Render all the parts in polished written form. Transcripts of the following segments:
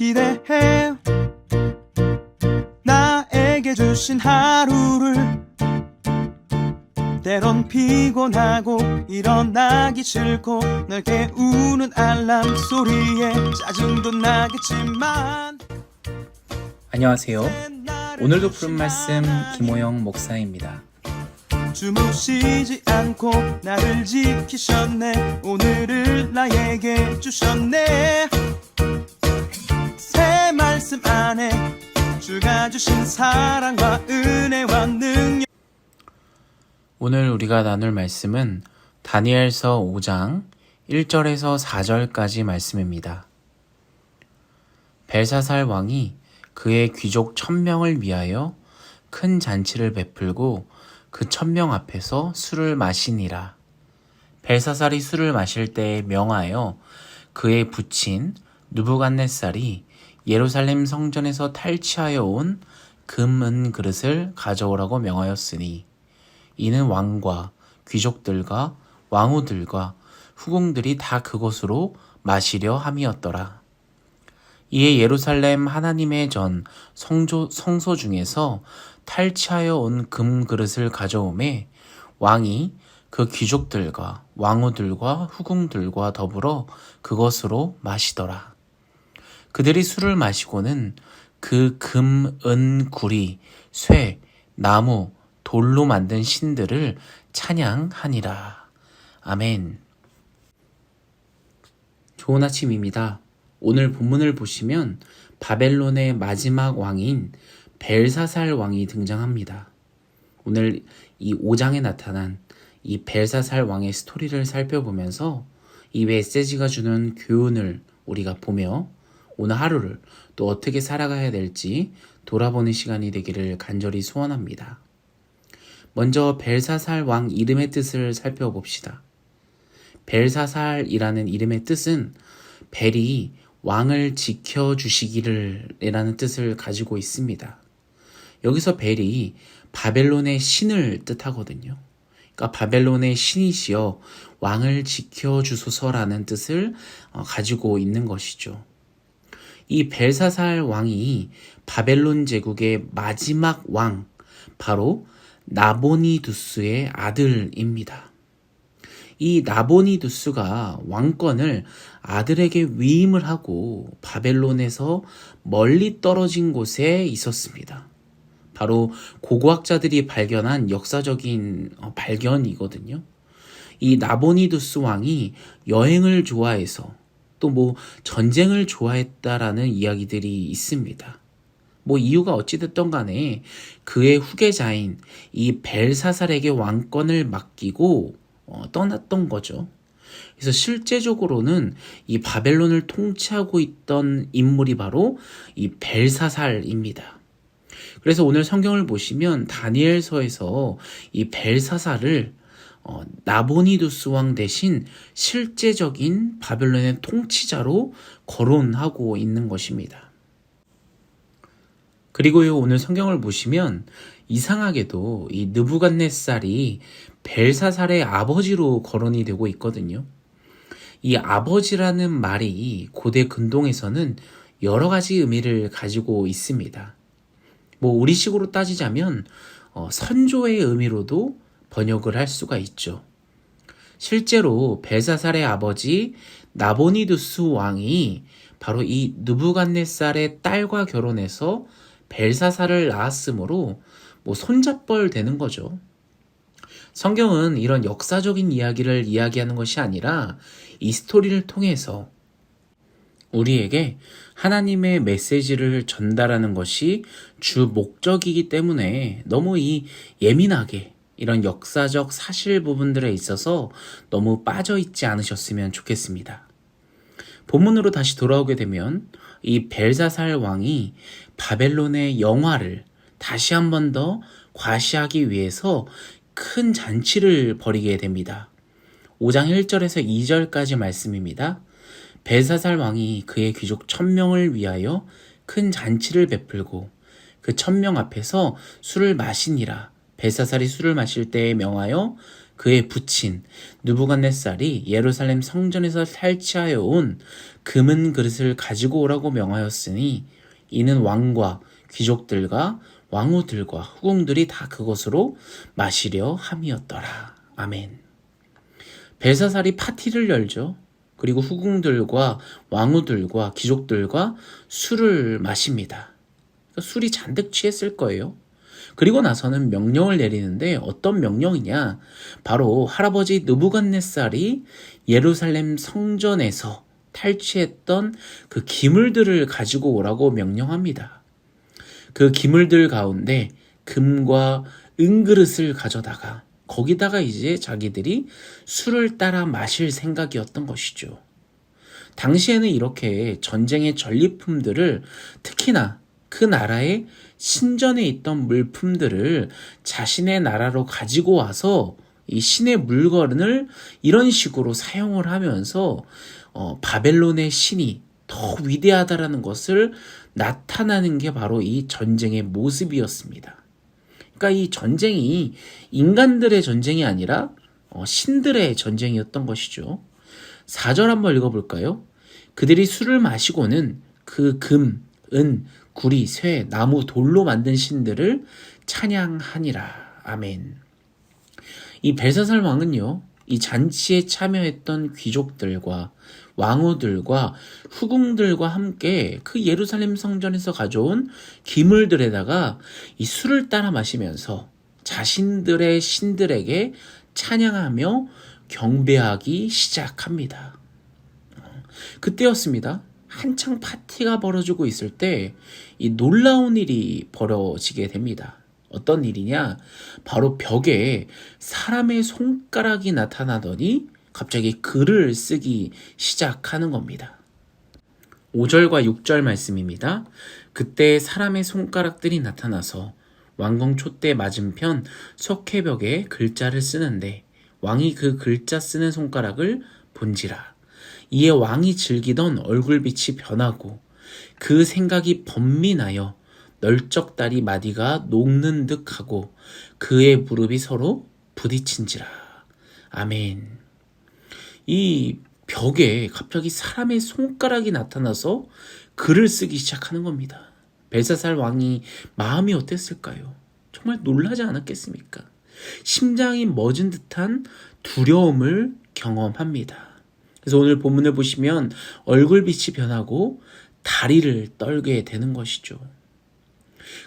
기대해 나에게 주신 하루를 때론 피곤하고 일어나기 싫고 널 깨우는 알람 소리에 짜증도 나겠지만 안녕하세요. 오늘도 푸른 말씀 김호영 목사입니다. 주무시지 않고 나를 지키셨네. 오늘을 나에게 주셨네. 새 말씀 안에 주가 주신 사랑과 은혜와 능력. 오늘 우리가 나눌 말씀은 다니엘서 5장 1절에서 4절까지 말씀입니다. 벨사살 왕이 그의 귀족 1000명을 위하여 큰 잔치를 베풀고 그 1000명 앞에서 술을 마시니라. 벨사살이 술을 마실 때에 명하여 그의 부친 느부갓네살이 예루살렘 성전에서 탈취하여 온 금, 은 그릇을 가져오라고 명하였으니 이는 왕과 귀족들과 왕후들과 후궁들이 다 그것으로 마시려 함이었더라. 이에 예루살렘 하나님의 전 성소 중에서 탈취하여 온 금 그릇을 가져오매 왕이 그 귀족들과 왕후들과 후궁들과 더불어 그것으로 마시더라. 그들이 술을 마시고는 그 금, 은, 구리, 쇠, 나무, 돌로 만든 신들을 찬양하니라. 아멘. 좋은 아침입니다. 오늘 본문을 보시면 바벨론의 마지막 왕인 벨사살 왕이 등장합니다. 오늘 이 5장에 나타난 이 벨사살 왕의 스토리를 살펴보면서 이 메시지가 주는 교훈을 우리가 보며 오늘 하루를 또 어떻게 살아가야 될지 돌아보는 시간이 되기를 간절히 소원합니다. 먼저 벨사살 왕 이름의 뜻을 살펴봅시다. 벨사살이라는 이름의 뜻은 벨이 왕을 지켜주시기를 이라는 뜻을 가지고 있습니다. 여기서 벨이 바벨론의 신을 뜻하거든요. 그러니까 바벨론의 신이시여 왕을 지켜주소서라는 뜻을 가지고 있는 것이죠. 이 벨사살 왕이 바벨론 제국의 마지막 왕, 바로 나보니두스의 아들입니다. 이 나보니두스가 왕권을 아들에게 위임을 하고 바벨론에서 멀리 떨어진 곳에 있었습니다. 바로 고고학자들이 발견한 역사적인 발견이거든요. 이 나보니두스 왕이 여행을 좋아해서 또 전쟁을 좋아했다라는 이야기들이 있습니다. 이유가 어찌됐든 간에 그의 후계자인 이 벨사살에게 왕권을 맡기고 떠났던 거죠. 그래서 실제적으로는 이 바벨론을 통치하고 있던 인물이 바로 이 벨사살입니다. 그래서 오늘 성경을 보시면 다니엘서에서 이 벨사살을 나보니두스 왕 대신 실제적인 바벨론의 통치자로 거론하고 있는 것입니다. 그리고요, 오늘 성경을 보시면 이상하게도 이 느부갓네살이 벨사살의 아버지로 거론이 되고 있거든요. 이 아버지라는 말이 고대 근동에서는 여러 가지 의미를 가지고 있습니다. 우리식으로 따지자면 선조의 의미로도 번역을 할 수가 있죠. 실제로 벨사살의 아버지 나보니두스 왕이 바로 이 느부갓네살의 딸과 결혼해서 벨사살을 낳았으므로 손잡벌 되는 거죠. 성경은 이런 역사적인 이야기를 이야기하는 것이 아니라 이 스토리를 통해서 우리에게 하나님의 메시지를 전달하는 것이 주 목적이기 때문에 너무 예민하게 이런 역사적 사실 부분들에 있어서 너무 빠져있지 않으셨으면 좋겠습니다. 본문으로 다시 돌아오게 되면 이 벨사살 왕이 바벨론의 영화를 다시 한 번 더 과시하기 위해서 큰 잔치를 벌이게 됩니다. 5장 1절에서 2절까지 말씀입니다. 벨사살 왕이 그의 귀족 1000명을 위하여 큰 잔치를 베풀고 그 1000명 앞에서 술을 마시니라. 벨사살이 술을 마실 때에 명하여 그의 부친 느부갓네살이 예루살렘 성전에서 탈취하여 온 금은 그릇을 가지고 오라고 명하였으니 이는 왕과 귀족들과 왕후들과 후궁들이 다 그것으로 마시려 함이었더라. 아멘. 벨사살이 파티를 열죠. 그리고 후궁들과 왕후들과 귀족들과 술을 마십니다. 술이 잔뜩 취했을 거예요. 그리고 나서는 명령을 내리는데 어떤 명령이냐? 바로 할아버지 느부갓네살이 예루살렘 성전에서 탈취했던 그 기물들을 가지고 오라고 명령합니다. 그 기물들 가운데 금과 은그릇을 가져다가 거기다가 이제 자기들이 술을 따라 마실 생각이었던 것이죠. 당시에는 이렇게 전쟁의 전리품들을 특히나 그 나라의 신전에 있던 물품들을 자신의 나라로 가지고 와서 이 신의 물건을 이런 식으로 사용을 하면서 바벨론의 신이 더 위대하다라는 것을 나타나는 게 바로 이 전쟁의 모습이었습니다. 그러니까 이 전쟁이 인간들의 전쟁이 아니라 신들의 전쟁이었던 것이죠. 4절 한번 읽어볼까요? 그들이 술을 마시고는 그 금, 은, 구리, 쇠, 나무, 돌로 만든 신들을 찬양하니라. 아멘. 이 벨사살 왕은요, 이 잔치에 참여했던 귀족들과 왕후들과 후궁들과 함께 그 예루살렘 성전에서 가져온 기물들에다가 이 술을 따라 마시면서 자신들의 신들에게 찬양하며 경배하기 시작합니다. 그때였습니다. 한창 파티가 벌어지고 있을 때 이 놀라운 일이 벌어지게 됩니다. 어떤 일이냐? 바로 벽에 사람의 손가락이 나타나더니 갑자기 글을 쓰기 시작하는 겁니다. 5절과 6절 말씀입니다. 그때 사람의 손가락들이 나타나서 왕궁 촛대 맞은편 석회벽에 글자를 쓰는데 왕이 그 글자 쓰는 손가락을 본지라. 이에 왕이 즐기던 얼굴빛이 변하고 그 생각이 번민하여 널쩍다리 마디가 녹는 듯 하고 그의 무릎이 서로 부딪힌지라. 아멘. 이 벽에 갑자기 사람의 손가락이 나타나서 글을 쓰기 시작하는 겁니다. 벨사살 왕이 마음이 어땠을까요? 정말 놀라지 않았겠습니까? 심장이 멎은 듯한 두려움을 경험합니다. 그래서 오늘 본문을 보시면 얼굴빛이 변하고 다리를 떨게 되는 것이죠.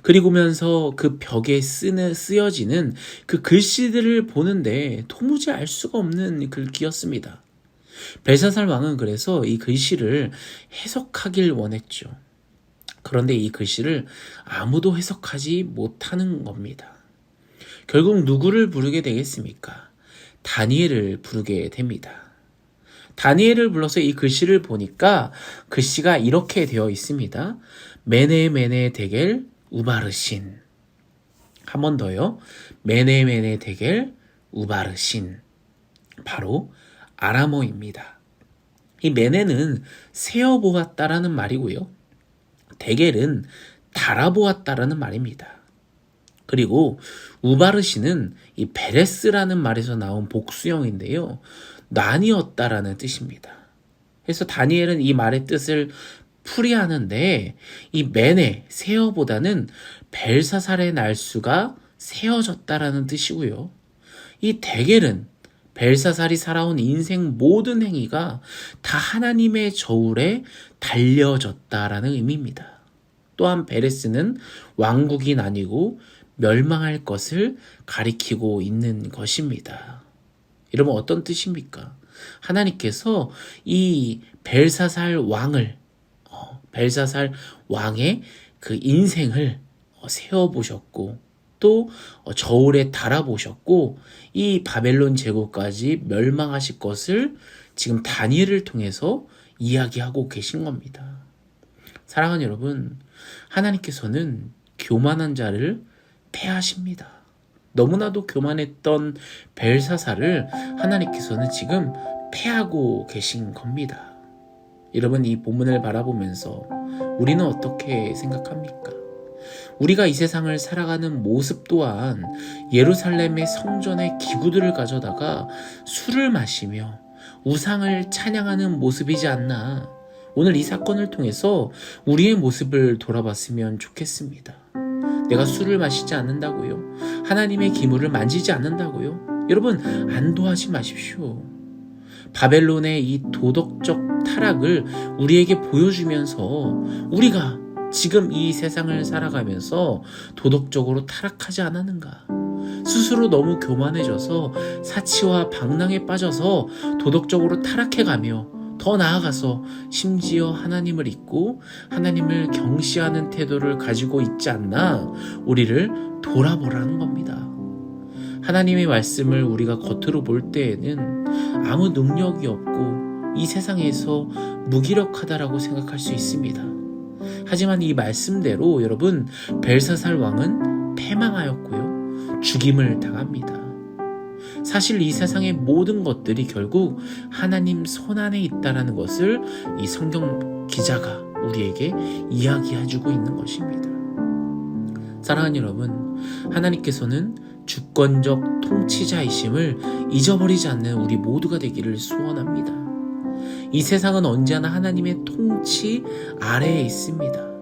그리고면서 그 벽에 쓰여지는 그 글씨들을 보는데 도무지 알 수가 없는 글귀였습니다. 벨사살 왕은 그래서 이 글씨를 해석하길 원했죠. 그런데 이 글씨를 아무도 해석하지 못하는 겁니다. 결국 누구를 부르게 되겠습니까? 다니엘을 부르게 됩니다. 다니엘을 불러서 이 글씨를 보니까 글씨가 이렇게 되어 있습니다. 메네 데겔 우바르신. 한 번 더요. 메네 데겔 우바르신. 바로 아람어입니다. 이 메네는 세어보았다라는 말이고요. 데겔은 달아보았다라는 말입니다. 그리고 우바르신은 이 베레스라는 말에서 나온 복수형인데요. 나뉘었다라는 뜻입니다. 그래서 다니엘은 이 말의 뜻을 풀이하는데 이 메네, 세어보다는 벨사살의 날수가 세어졌다라는 뜻이고요. 이 데겔은 벨사살이 살아온 인생 모든 행위가 다 하나님의 저울에 달려졌다라는 의미입니다. 또한 베레스는 왕국이 나뉘고 멸망할 것을 가리키고 있는 것입니다. 여러분 어떤 뜻입니까? 하나님께서 이 벨사살 왕을 벨사살 왕의 그 인생을 세워보셨고 또 저울에 달아보셨고 이 바벨론 제국까지 멸망하실 것을 지금 다니엘을 통해서 이야기하고 계신 겁니다. 사랑하는 여러분, 하나님께서는 교만한 자를 패하십니다. 너무나도 교만했던 벨사살을 하나님께서는 지금 패하고 계신 겁니다. 여러분 이 본문을 바라보면서 우리는 어떻게 생각합니까? 우리가 이 세상을 살아가는 모습 또한 예루살렘의 성전의 기구들을 가져다가 술을 마시며 우상을 찬양하는 모습이지 않나. 오늘 이 사건을 통해서 우리의 모습을 돌아봤으면 좋겠습니다. 내가 술을 마시지 않는다고요? 하나님의 기물을 만지지 않는다고요? 여러분, 안도하지 마십시오. 바벨론의 이 도덕적 타락을 우리에게 보여주면서 우리가 지금 이 세상을 살아가면서 도덕적으로 타락하지 않았는가? 스스로 너무 교만해져서 사치와 방랑에 빠져서 도덕적으로 타락해가며 더 나아가서 심지어 하나님을 잊고 하나님을 경시하는 태도를 가지고 있지 않나 우리를 돌아보라는 겁니다. 하나님의 말씀을 우리가 겉으로 볼 때에는 아무 능력이 없고 이 세상에서 무기력하다라고 생각할 수 있습니다. 하지만 이 말씀대로 여러분, 벨사살 왕은 패망하였고요, 죽임을 당합니다. 사실 이 세상의 모든 것들이 결국 하나님 손안에 있다라는 것을 이 성경 기자가 우리에게 이야기해주고 있는 것입니다. 사랑하는 여러분, 하나님께서는 주권적 통치자이심을 잊어버리지 않는 우리 모두가 되기를 소원합니다. 이 세상은 언제나 하나님의 통치 아래에 있습니다.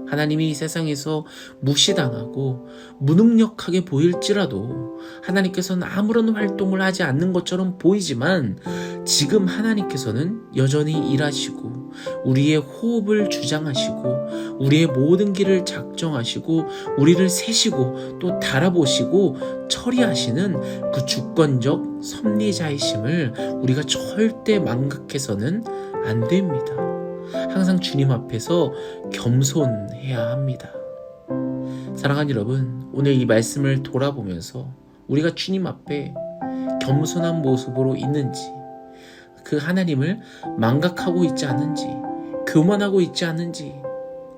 하나님이 이 세상에서 무시당하고 무능력하게 보일지라도 하나님께서는 아무런 활동을 하지 않는 것처럼 보이지만 지금 하나님께서는 여전히 일하시고 우리의 호흡을 주장하시고 우리의 모든 길을 작정하시고 우리를 세시고 또 달아보시고 처리하시는 그 주권적 섭리자이심을 우리가 절대 망각해서는 안 됩니다. 항상 주님 앞에서 겸손해야 합니다. 사랑하는 여러분, 오늘 이 말씀을 돌아보면서 우리가 주님 앞에 겸손한 모습으로 있는지, 그 하나님을 망각하고 있지 않은지, 교만하고 있지 않은지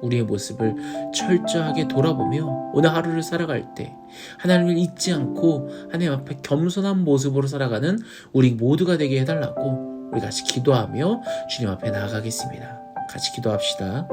우리의 모습을 철저하게 돌아보며 오늘 하루를 살아갈 때 하나님을 잊지 않고 하나님 앞에 겸손한 모습으로 살아가는 우리 모두가 되게 해달라고 우리 같이 기도하며 주님 앞에 나아가겠습니다. 같이 기도합시다.